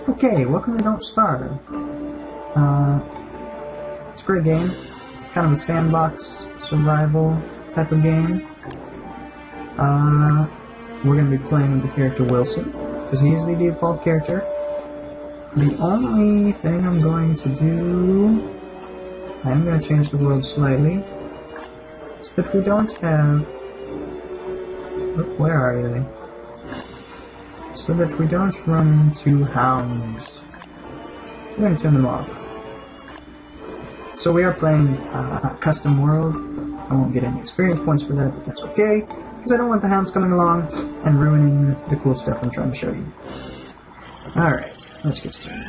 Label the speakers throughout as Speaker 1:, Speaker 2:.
Speaker 1: Okay, welcome to Don't Starve. It's a great game. It's kind of a sandbox survival type of game. We're going to be playing with the character Wilson, because he is the default character. The only thing I'm going to do... I'm going to change the world slightly, so that we don't have... Where are they? So that we don't run into hounds. We're going to turn them off. So we are playing a custom world. I won't get any experience points for that, but that's okay, because I don't want the hounds coming along and ruining the cool stuff I'm trying to show you. Alright, let's get started.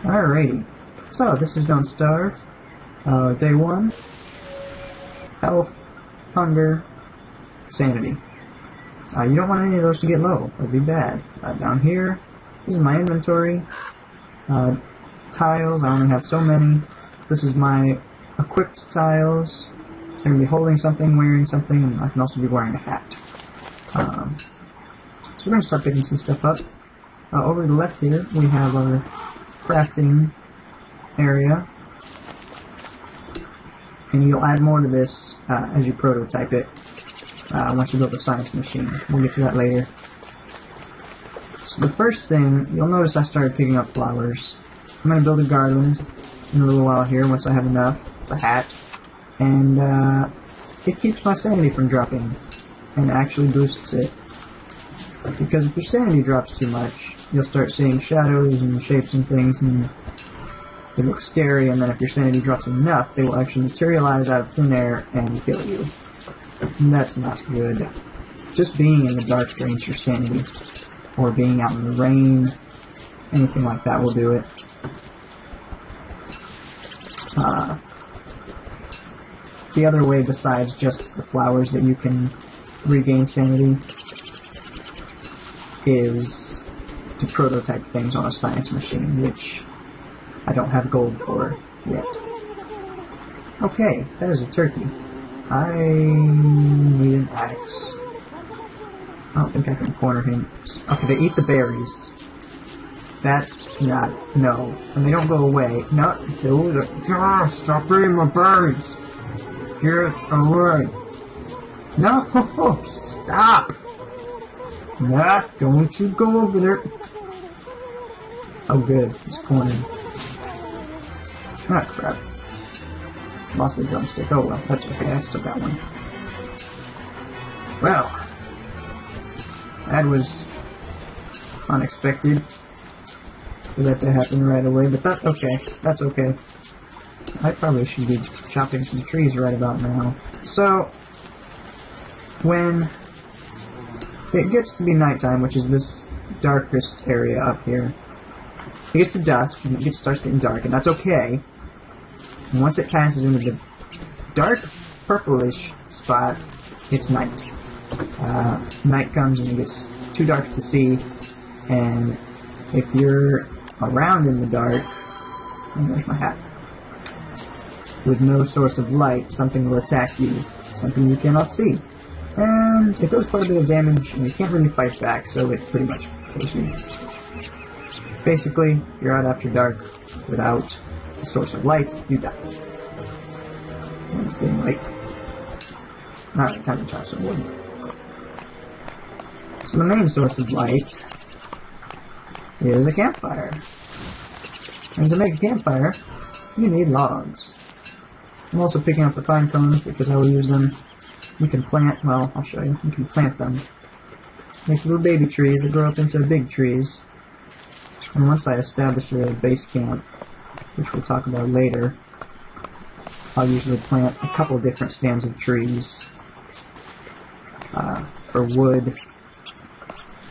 Speaker 1: Alrighty, so this is Don't Starve. Day 1. Health, hunger, sanity. You don't want any of those to get low, that'd be bad. Down here, this is my inventory. Tiles, I only have so many. This is my equipped tiles. I'm going to be holding something, wearing something, and I can also be wearing a hat. So we're going to start picking some stuff up. Over to the left here, we have our crafting area, and you'll add more to this as you prototype it once you build the science machine. We'll get to that later. So the first thing, you'll notice I started picking up flowers. I'm going to build a garland in a little while here once I have enough. It's a hat, and it keeps my sanity from dropping and actually boosts it, because if your sanity drops too much, you'll start seeing shadows and shapes and things, and they look scary, and then if your sanity drops enough, they will actually materialize out of thin air and kill you. And that's not good. Just being in the dark drains your sanity, or being out in the rain, anything like that will do it. The other way besides just the flowers that you can regain sanity is to prototype things on a science machine, which I don't have gold for yet. Okay, that is a turkey. I need an axe. I don't think I can corner him. Okay, they eat the berries. That's not... no. And they don't go away. No, those are... God, stop eating my berries! Get away! No! Stop! Nah, don't you go over there. Oh good, it's cornered. Ah crap. Lost the drumstick. Oh well, that's okay, I still got one. Well, that was unexpected for that to happen right away, but that's okay. That's okay. I probably should be chopping some trees right about now. So, when it gets to be nighttime, which is this darkest area up here, it gets to dusk, and it starts getting dark, and that's okay. And once it passes into the dark purplish spot, it's night. Night comes and it gets too dark to see, and if you're around in the dark, oh, there's my hat, with no source of light, something will attack you, something you cannot see. And it does quite a bit of damage, and you can't really fight back, so it pretty much kills you. Basically, if you're out after dark without a source of light, you die. And it's getting late. Alright, time to chop some wood. So the main source of light is a campfire. And to make a campfire, you need logs. I'm also picking up the pine cones because I will use them. You can plant, well, I'll show you. You can plant them. Make little baby trees that grow up into big trees. And once I establish a base camp, which we'll talk about later, I'll usually plant a couple of different stands of trees. For wood,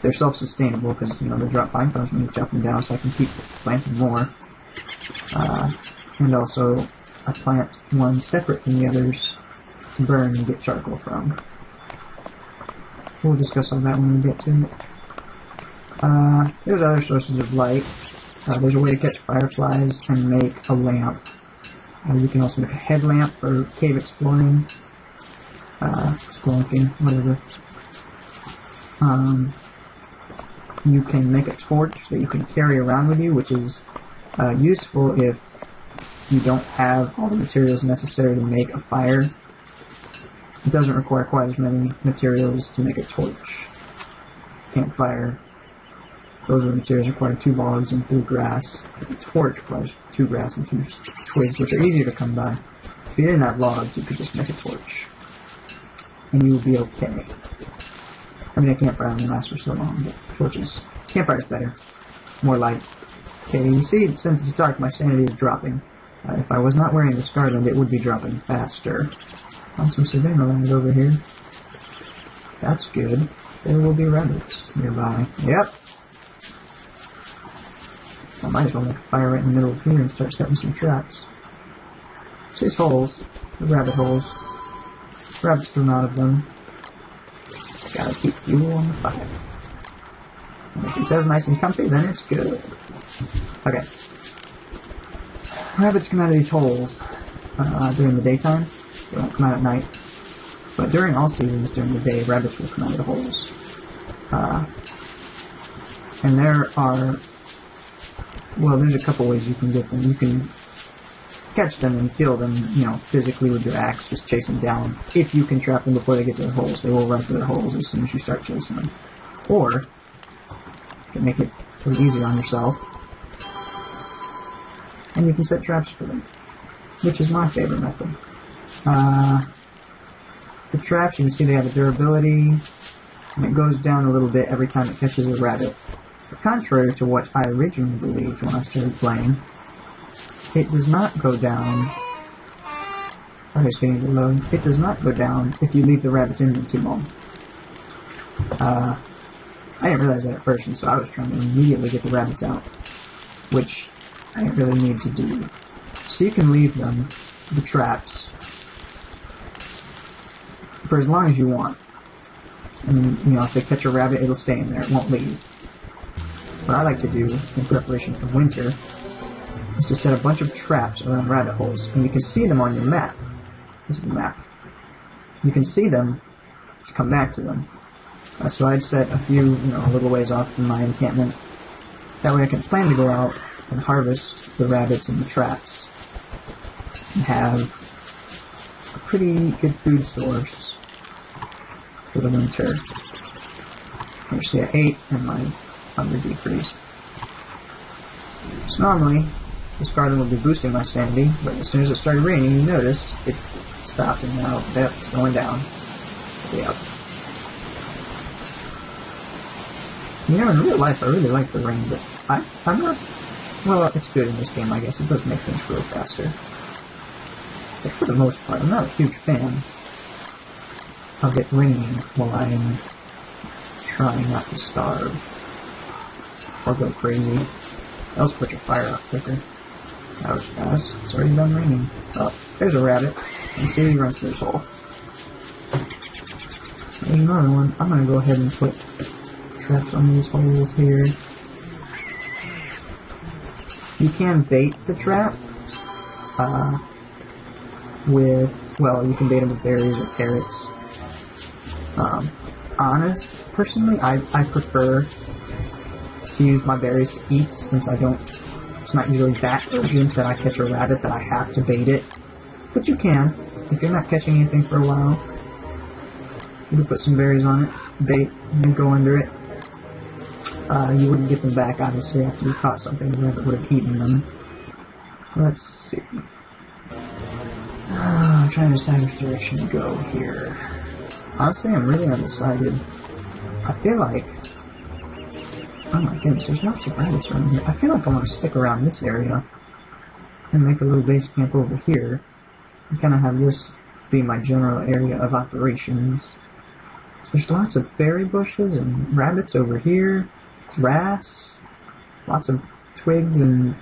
Speaker 1: they're self-sustainable because, you know, they drop pine cones when you chop them down, so I can keep planting more. And also, I plant one separate from the others to burn and get charcoal from. We'll discuss all that when we get to it. There's other sources of light. There's a way to catch fireflies and make a lamp. You can also make a headlamp for cave exploring, spelunking, whatever. You can make a torch that you can carry around with you, which is useful if you don't have all the materials necessary to make a fire. It doesn't require quite as many materials to make a torch. Campfire. Those are the materials requiring 2 logs and 3 grass. A torch requires 2 grass and 2 twigs, which are easier to come by. If you didn't have logs, you could just make a torch. And you would be okay. I mean, a campfire only lasts for so long, but torches. Campfire's better. More light. Okay, you see, since it's dark, my sanity is dropping. If I was not wearing the Scarland, it would be dropping faster. Found some Savannah land over here. That's good. There will be rabbits nearby. Yep. I might as well make a fire right in the middle of here and start setting some traps. See these holes, the rabbit holes. Rabbits come out of them. Gotta keep fuel on the fire. And if it says nice and comfy, then it's good. Okay. Rabbits come out of these holes during the daytime. They won't come out at night. But during all seasons, during the day, rabbits will come out of the holes. And there are... Well, there's a couple ways you can get them. You can catch them and kill them, you know, physically with your axe, just chase them down. If you can trap them before they get to their holes, they will run for their holes as soon as you start chasing them. Or, you can make it pretty easy on yourself, and you can set traps for them, which is my favorite method. The traps, you can see they have a durability, and it goes down a little bit every time it catches a rabbit. But contrary to what I originally believed when I started playing, it does not go down. I'm just getting it low. It does not go down if you leave the rabbits in them too long. I didn't realize that at first, and so I was trying to immediately get the rabbits out, which I didn't really need to do. So you can leave them, the traps, for as long as you want. And, you know, if they catch a rabbit, it'll stay in there. It won't leave. What I like to do in preparation for winter is to set a bunch of traps around rabbit holes, and you can see them on your map. This is the map. You can see them to come back to them. So I'd set a few, you know, a little ways off from my encampment. That way I can plan to go out and harvest the rabbits in the traps and have a pretty good food source for the winter. You see I ate and my hunger decreased. So normally this garden would be boosting my sanity, but as soon as it started raining, you notice it stopped, and now it's going down. Yep. You know, in real life, I really like the rain, but I'm not... Well, it's good in this game, I guess. It does make things grow faster. But for the most part, I'm not a huge fan of it raining while I'm trying not to starve or go crazy. Else put your fire out quicker. That was fast. It's already done raining. Oh, there's a rabbit. And see, he runs through his hole. There's another one. I'm gonna go ahead and put traps on these holes here. You can bait the trap with, well, you can bait them with berries or carrots. Personally, I prefer to use my berries to eat, since it's not usually that urgent that I catch a rabbit that I have to bait it. But you can, if you're not catching anything for a while. You can put some berries on it, bait, and then go under it. You wouldn't get them back, obviously, after you caught something. The rabbit would have eaten them. Let's see. I'm trying to decide which direction to go here. Honestly, I'm really undecided. I feel like... Oh my goodness, there's lots of rabbits around here. I feel like I want to stick around this area and make a little base camp over here. And kind of have this be my general area of operations. So there's lots of berry bushes and rabbits over here. Grass. Lots of twigs, and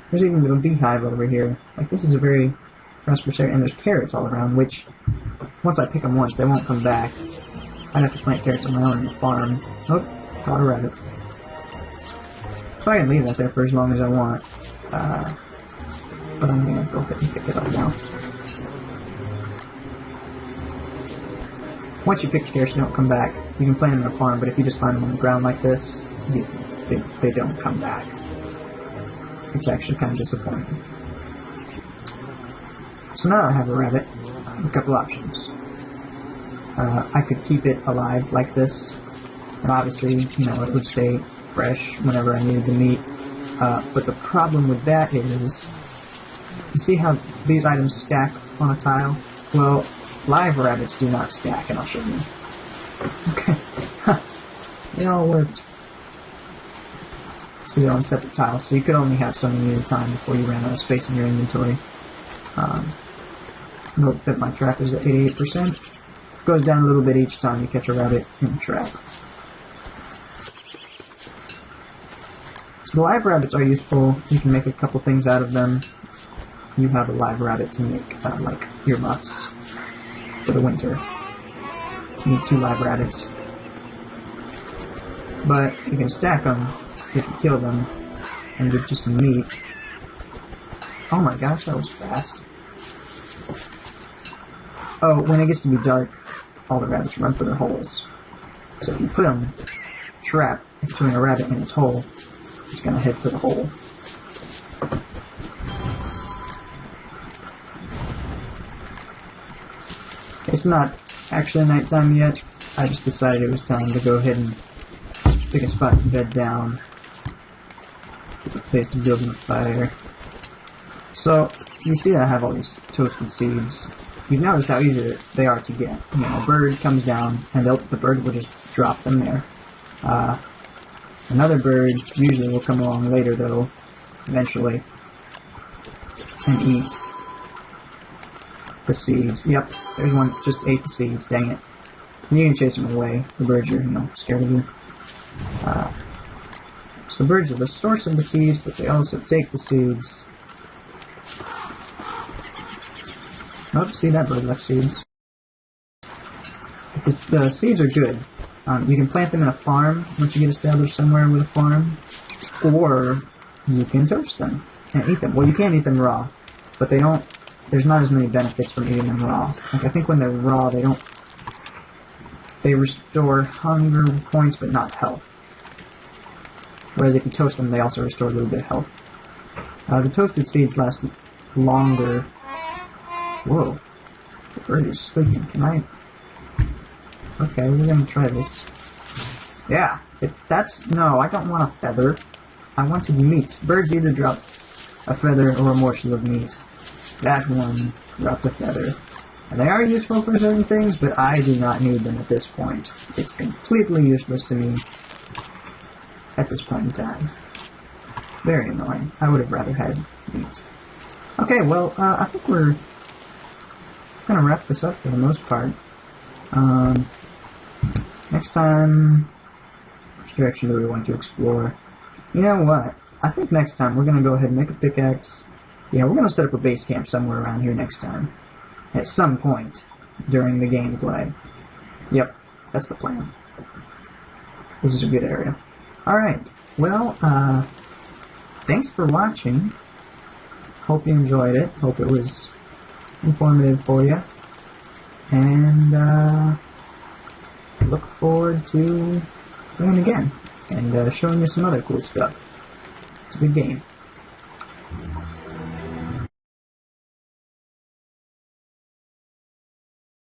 Speaker 1: there's even a beehive over here. Like, this is a very prosperous area. And there's carrots all around, which, once I pick them once, they won't come back. I'd have to plant carrots on my own in the farm. Oh, caught a rabbit. probably gonna leave that there for as long as I want. But I'm gonna go ahead and pick it up now. Once you pick scarce, they don't come back. You can plant them in a farm, but if you just find them on the ground like this, they don't come back. It's actually kind of disappointing. So now that I have a rabbit, I have a couple options. I could keep it alive like this, and obviously, you know, it would stay fresh whenever I needed the meat. But the problem with that is, you see how these items stack on a tile? Well, live rabbits do not stack, and I'll show you. Okay. It all worked. So they're on separate tiles, so you could only have so many at a time before you ran out of space in your inventory. Note that my trap is at 88%. Goes down a little bit each time you catch a rabbit in the trap. So the live rabbits are useful. You can make a couple things out of them. You have a live rabbit to make like earmuffs for the winter. You need 2 live rabbits. But you can stack them if you kill them and get just some meat. Oh my gosh, that was fast. Oh, when it gets to be dark, all the rabbits run for their holes. So if you put them trap between a rabbit and its hole, it's gonna head for the hole. It's not actually nighttime yet. I just decided it was time to go ahead and pick a spot to bed down. Get a place to build a fire. So, you see that I have all these toasted seeds. You've noticed how easy they are to get. You know, a bird comes down, and the bird will just drop them there. Another bird usually will come along later, though, eventually, and eat the seeds. Yep, there's one just ate the seeds, dang it. And you can chase them away. The birds are, you know, scared of you. So birds are the source of the seeds, but they also take the seeds. Oh, see, that bird left seeds. The seeds are good. You can plant them in a farm once you get established somewhere with a farm, or you can toast them and eat them. Well, you can't eat them raw, but they don't. There's not as many benefits from eating them raw. Like, I think when they're raw, they restore hunger points, but not health. Whereas if you toast them, they also restore a little bit of health. The toasted seeds last longer. Whoa, the bird is sleeping. Can I? Okay, we're gonna try this. Yeah, no, I don't want a feather. I wanted meat. Birds either drop a feather or a morsel of meat. That one dropped a feather. And they are useful for certain things, but I do not need them at this point. It's completely useless to me at this point in time. Very annoying. I would have rather had meat. Okay, well, I think we're gonna wrap this up for the most part. Next time, which direction do we want to explore? You know what? I think next time we're gonna go ahead and make a pickaxe. Yeah, we're gonna set up a base camp somewhere around here next time. At some point during the gameplay. Yep, that's the plan. This is a good area. Alright, well, thanks for watching. Hope you enjoyed it. Hope it was informative for you. And, look forward to doing it again. And showing you some other cool stuff. It's a good game.